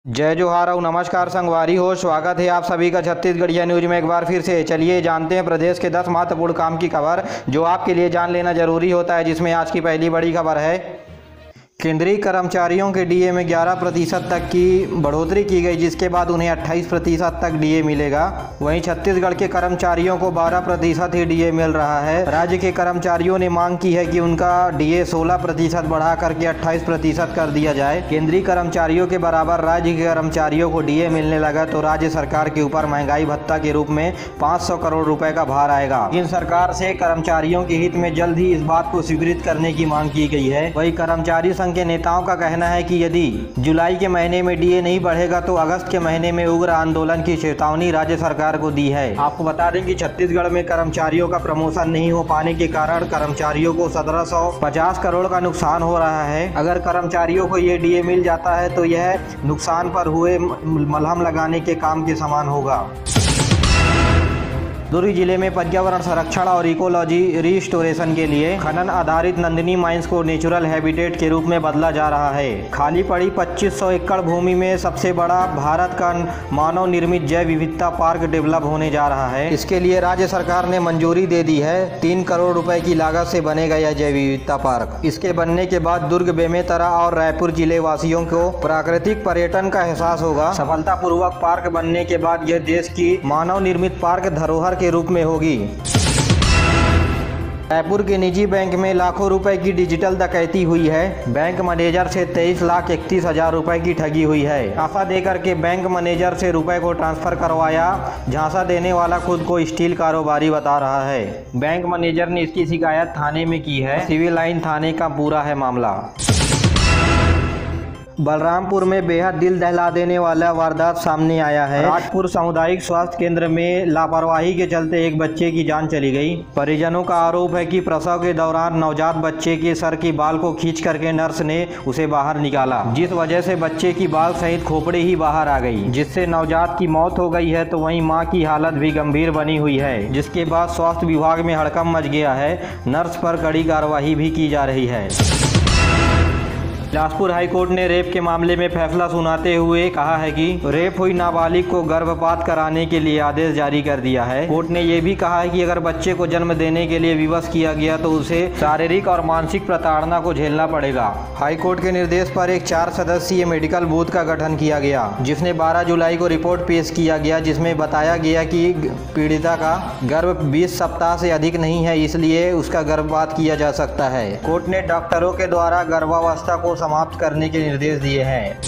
जय जोहार और नमस्कार संगवारी हो। स्वागत है आप सभी का छत्तीसगढ़िया न्यूज में एक बार फिर से। चलिए जानते हैं प्रदेश के 10 महत्वपूर्ण काम की खबर जो आपके लिए जान लेना जरूरी होता है, जिसमें आज की पहली बड़ी खबर है केंद्रीय कर्मचारियों के डीए में 11% तक की बढ़ोतरी की गई, जिसके बाद उन्हें 28% तक डीए मिलेगा। वहीं छत्तीसगढ़ के कर्मचारियों को 12% ही डीए मिल रहा है। राज्य के कर्मचारियों ने मांग की है कि उनका डीए 16% बढ़ा करके 28% कर दिया जाए। केंद्रीय कर्मचारियों के बराबर राज्य के कर्मचारियों को डीए मिलने लगा तो राज्य सरकार के ऊपर महंगाई भत्ता के रूप में 500 करोड़ रुपए का भार आएगा। इन सरकार से कर्मचारियों के हित में जल्द ही इस बात को स्वीकृत करने की मांग की गई है। वही कर्मचारी के नेताओं का कहना है कि यदि जुलाई के महीने में डीए नहीं बढ़ेगा तो अगस्त के महीने में उग्र आंदोलन की चेतावनी राज्य सरकार को दी है। आपको बता दें कि छत्तीसगढ़ में कर्मचारियों का प्रमोशन नहीं हो पाने के कारण कर्मचारियों को 1750 करोड़ का नुकसान हो रहा है। अगर कर्मचारियों को ये डीए मिल जाता है तो यह नुकसान पर हुए मलहम लगाने के काम के समान होगा। दुर्ग जिले में पर्यावरण संरक्षण और इकोलॉजी रिस्टोरेशन के लिए खनन आधारित नंदिनी माइंस को नेचुरल हैबिटेट के रूप में बदला जा रहा है। खाली पड़ी 2500 एकड़ भूमि में सबसे बड़ा भारत का मानव निर्मित जैव विविधता पार्क डेवलप होने जा रहा है। इसके लिए राज्य सरकार ने मंजूरी दे दी है। 3 करोड़ रुपए की लागत से बनेगा यह जैव विविधता पार्क। इसके बनने के बाद दुर्ग, बेमेतरा और रायपुर जिले वासियों को प्राकृतिक पर्यटन का एहसास होगा। सफलतापूर्वक पार्क बनने के बाद यह देश की मानव निर्मित पार्क धरोहर के रूप में होगी। रायपुर के निजी बैंक में लाखों रुपए की डिजिटल डकैती हुई है। बैंक मैनेजर से 23,31,000 रुपए की ठगी हुई है। झांसा देकर के बैंक मैनेजर से रुपए को ट्रांसफर करवाया। झांसा देने वाला खुद को स्टील कारोबारी बता रहा है। बैंक मैनेजर ने इसकी शिकायत थाने में की है। सिविल लाइन थाने का पूरा है मामला। बलरामपुर में बेहद दिल दहला देने वाला वारदात सामने आया है। राजपुर सामुदायिक स्वास्थ्य केंद्र में लापरवाही के चलते एक बच्चे की जान चली गई। परिजनों का आरोप है कि प्रसव के दौरान नवजात बच्चे के सर की बाल को खींच करके नर्स ने उसे बाहर निकाला, जिस वजह से बच्चे की बाल सहित खोपड़ी ही बाहर आ गई, जिससे नवजात की मौत हो गई है। तो वहीं मां की हालत भी गंभीर बनी हुई है, जिसके बाद स्वास्थ्य विभाग में हड़कंप मच गया है। नर्स पर कड़ी कार्रवाई भी की जा रही है। बिलासपुर हाईकोर्ट ने रेप के मामले में फैसला सुनाते हुए कहा है कि रेप हुई नाबालिग को गर्भपात कराने के लिए आदेश जारी कर दिया है। कोर्ट ने यह भी कहा है कि अगर बच्चे को जन्म देने के लिए विवश किया गया तो उसे शारीरिक और मानसिक प्रताड़ना को झेलना पड़ेगा। हाईकोर्ट के निर्देश पर एक 4 सदस्यीय मेडिकल बूथ का गठन किया गया, जिसने 12 जुलाई को रिपोर्ट पेश किया गया, जिसमें बताया गया कि पीड़िता का गर्भ 20 सप्ताह से अधिक नहीं है, इसलिए उसका गर्भपात किया जा सकता है। कोर्ट ने डॉक्टरों के द्वारा गर्भावस्था को समाप्त करने के निर्देश दिए हैं।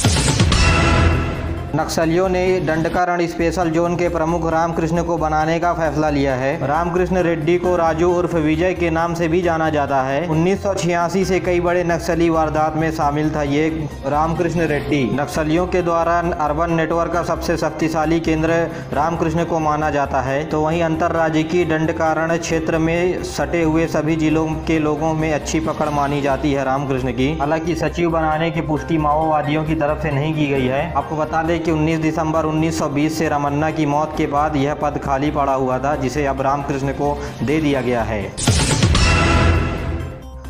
नक्सलियों ने दंडकारण स्पेशल जोन के प्रमुख रामकृष्ण को बनाने का फैसला लिया है। रामकृष्ण रेड्डी को राजू उर्फ विजय के नाम से भी जाना जाता है। 1986 से कई बड़े नक्सली वारदात में शामिल था ये रामकृष्ण रेड्डी। नक्सलियों के द्वारा अर्बन नेटवर्क का सबसे शक्तिशाली केंद्र रामकृष्ण को माना जाता है। तो वहीं अंतर्राज्यीय दंडकारण क्षेत्र में सटे हुए सभी जिलों के लोगों में अच्छी पकड़ मानी जाती है रामकृष्ण की। हालांकि सचिव बनाने की पुष्टि माओवादियों की तरफ से नहीं की गई है। आपको बता दें कि 19 दिसंबर 1920 से रमन्ना की मौत के बाद यह पद खाली पड़ा हुआ था, जिसे अब रामकृष्ण को दे दिया गया है।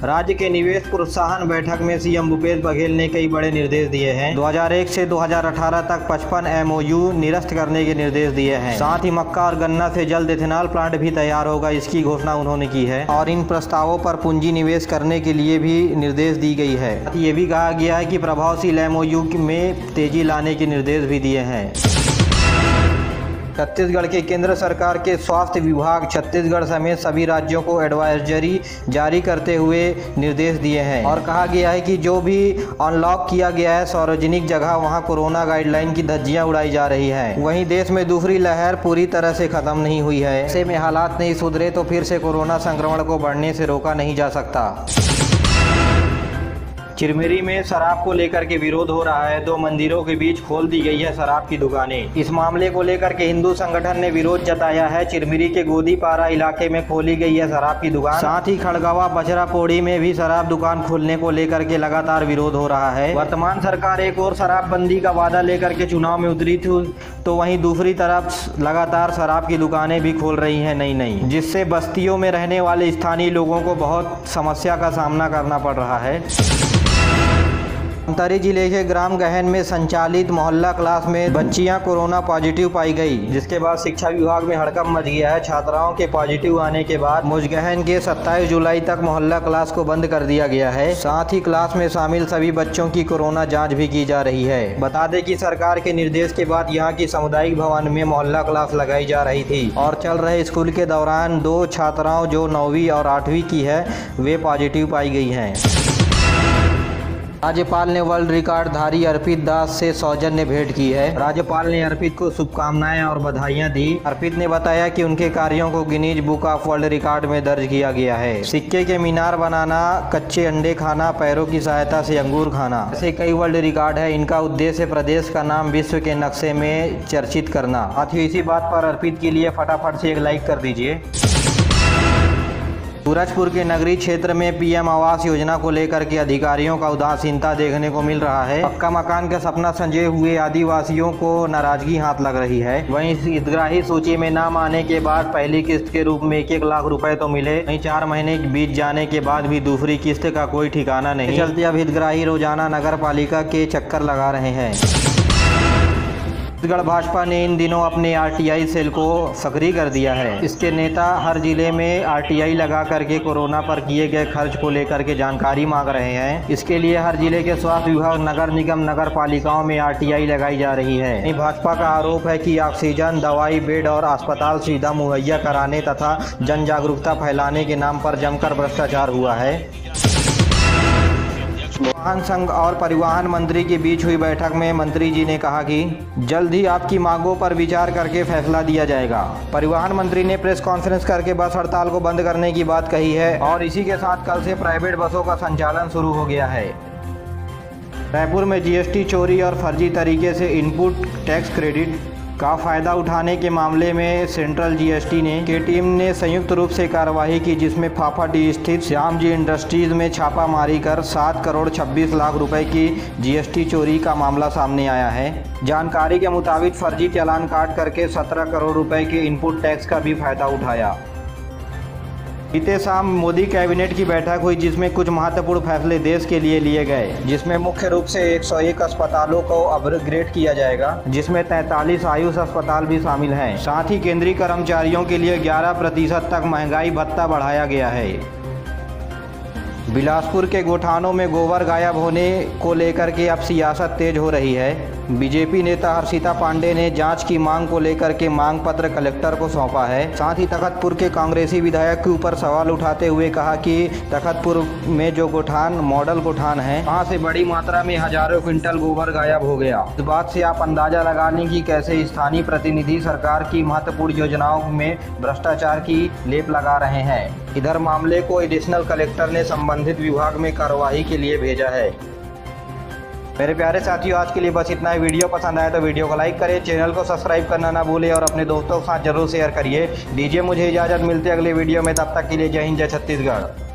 राज्य के निवेश प्रोत्साहन बैठक में सीएम भूपेश बघेल ने कई बड़े निर्देश दिए हैं। 2001 से 2018 तक 55 MOU निरस्त करने के निर्देश दिए हैं। साथ ही मक्का और गन्ना से जल्द इथेनॉल प्लांट भी तैयार होगा, इसकी घोषणा उन्होंने की है। और इन प्रस्तावों पर पूंजी निवेश करने के लिए भी निर्देश दी गई है। ये भी कहा गया है कि प्रभावशील MOU में तेजी लाने के निर्देश भी दिए हैं। छत्तीसगढ़ के केंद्र सरकार के स्वास्थ्य विभाग छत्तीसगढ़ समेत सभी राज्यों को एडवाइजरी जारी करते हुए निर्देश दिए हैं और कहा गया है कि जो भी अनलॉक किया गया है सार्वजनिक जगह, वहां कोरोना गाइडलाइन की धज्जियां उड़ाई जा रही हैं। वहीं देश में दूसरी लहर पूरी तरह से खत्म नहीं हुई है। ऐसे में हालात नहीं सुधरे तो फिर से कोरोना संक्रमण को बढ़ने से रोका नहीं जा सकता। चिरमिरी में शराब को लेकर के विरोध हो रहा है। 2 मंदिरों के बीच खोल दी गई है शराब की दुकानें। इस मामले को लेकर के हिंदू संगठन ने विरोध जताया है। चिरमिरी के गोदीपारा इलाके में खोली गई है शराब की दुकान। साथ ही खड़गवा बचरा पौड़ी में भी शराब दुकान खोलने को लेकर के लगातार विरोध हो रहा है। वर्तमान सरकार एक और शराबबंदी का वादा लेकर के चुनाव में उतरी थी, तो वहीं दूसरी तरफ लगातार शराब की दुकानें भी खोल रही है नई, जिससे बस्तियों में रहने वाले स्थानीय लोगों को बहुत समस्या का सामना करना पड़ रहा है। धमतरी जिले के ग्राम गहन में संचालित मोहल्ला क्लास में बच्चियां कोरोना पॉजिटिव पाई गई, जिसके बाद शिक्षा विभाग में हड़कंप मच गया है। छात्राओं के पॉजिटिव आने के बाद मुजगहन के 27 जुलाई तक मोहल्ला क्लास को बंद कर दिया गया है। साथ ही क्लास में शामिल सभी बच्चों की कोरोना जाँच भी की जा रही है। बता दें कि सरकार के निर्देश के बाद यहाँ की सामुदायिक भवन में मोहल्ला क्लास लगाई जा रही थी और चल रहे स्कूल के दौरान 2 छात्राओं जो 9वीं और 8वीं की है वे पॉजिटिव पाई गई हैं। राज्यपाल ने वर्ल्ड रिकॉर्डधारी अर्पित दास से सौजन्य भेंट की है। राज्यपाल ने अर्पित को शुभकामनाएं और बधाइयां दी। अर्पित ने बताया कि उनके कार्यों को Guinness book of world record में दर्ज किया गया है। सिक्के के मीनार बनाना, कच्चे अंडे खाना, पैरों की सहायता से अंगूर खाना, ऐसे कई वर्ल्ड रिकॉर्ड है। इनका उद्देश्य प्रदेश का नाम विश्व के नक्शे में चर्चित करना। साथियों, इसी बात पर अर्पित के लिए फटाफट से एक लाइक कर दीजिए। सूरजपुर के नगरीय क्षेत्र में पीएम आवास योजना को लेकर के अधिकारियों का उदासीनता देखने को मिल रहा है। पक्का मकान का सपना संजोए हुए आदिवासियों को नाराजगी हाथ लग रही है। वहीं हितग्राही सूची में नाम आने के बाद पहली किस्त के रूप में 1-1 लाख रुपए तो मिले, वहीं 4 महीने बीत जाने के बाद भी दूसरी किस्त का कोई ठिकाना नहीं। चलते अब हितग्राही रोजाना नगर पालिका के चक्कर लगा रहे हैं। छत्तीसगढ़ भाजपा ने इन दिनों अपने आरटीआई सेल को सक्रिय कर दिया है। इसके नेता हर जिले में आरटीआई लगा करके कोरोना पर किए गए खर्च को लेकर के जानकारी मांग रहे हैं। इसके लिए हर जिले के स्वास्थ्य विभाग, नगर निगम, नगर पालिकाओं में आरटीआई लगाई जा रही है। भाजपा का आरोप है कि ऑक्सीजन, दवाई, बेड और अस्पताल सुविधा मुहैया कराने तथा जन जागरूकता फैलाने के नाम पर जमकर भ्रष्टाचार हुआ है। वाहन संघ और परिवहन मंत्री के बीच हुई बैठक में मंत्री जी ने कहा कि जल्द ही आपकी मांगों पर विचार करके फैसला दिया जाएगा। परिवहन मंत्री ने प्रेस कॉन्फ्रेंस करके बस हड़ताल को बंद करने की बात कही है और इसी के साथ कल से प्राइवेट बसों का संचालन शुरू हो गया है। रायपुर में जीएसटी चोरी और फर्जी तरीके से इनपुट टैक्स क्रेडिट का फायदा उठाने के मामले में सेंट्रल जीएसटी की टीम ने संयुक्त रूप से कार्रवाई की, जिसमें फाफाडीह स्थित श्याम जी इंडस्ट्रीज में छापामारी कर 7 करोड़ 26 लाख रुपए की जीएसटी चोरी का मामला सामने आया है। जानकारी के मुताबिक फर्जी चालान काट करके 17 करोड़ रुपए के इनपुट टैक्स का भी फायदा उठाया। बीते शाम मोदी कैबिनेट की बैठक हुई, जिसमें कुछ महत्वपूर्ण फैसले देश के लिए लिए गए, जिसमें मुख्य रूप से 101 अस्पतालों को अपग्रेड किया जाएगा, जिसमें 43 आयुष अस्पताल भी शामिल हैं। साथ ही केंद्रीय कर्मचारियों के लिए 11% तक महंगाई भत्ता बढ़ाया गया है। बिलासपुर के गोठानों में गोबर गायब होने को लेकर के अब सियासत तेज हो रही है। बीजेपी नेता हर्षिता पांडे ने जांच की मांग को लेकर के मांग पत्र कलेक्टर को सौंपा है। साथ ही तखतपुर के कांग्रेसी विधायक के ऊपर सवाल उठाते हुए कहा कि तखतपुर में जो गोठान मॉडल गोठान है, वहां से बड़ी मात्रा में हजारों क्विंटल गोबर गायब हो गया। इस बात से आप अंदाजा लगा लें कि कैसे स्थानीय प्रतिनिधि सरकार की महत्वपूर्ण योजनाओं में भ्रष्टाचार की लेप लगा रहे हैं। इधर मामले को एडिशनल कलेक्टर ने संबंधित विभाग में कार्रवाई के लिए भेजा है। मेरे प्यारे साथियों, आज के लिए बस इतना ही। वीडियो पसंद आया तो वीडियो को लाइक करें, चैनल को सब्सक्राइब करना ना भूलें और अपने दोस्तों के साथ जरूर शेयर करिए। दीजिए मुझे इजाज़त, मिलते अगले वीडियो में। तब तक के लिए जय हिंद, जय छत्तीसगढ़।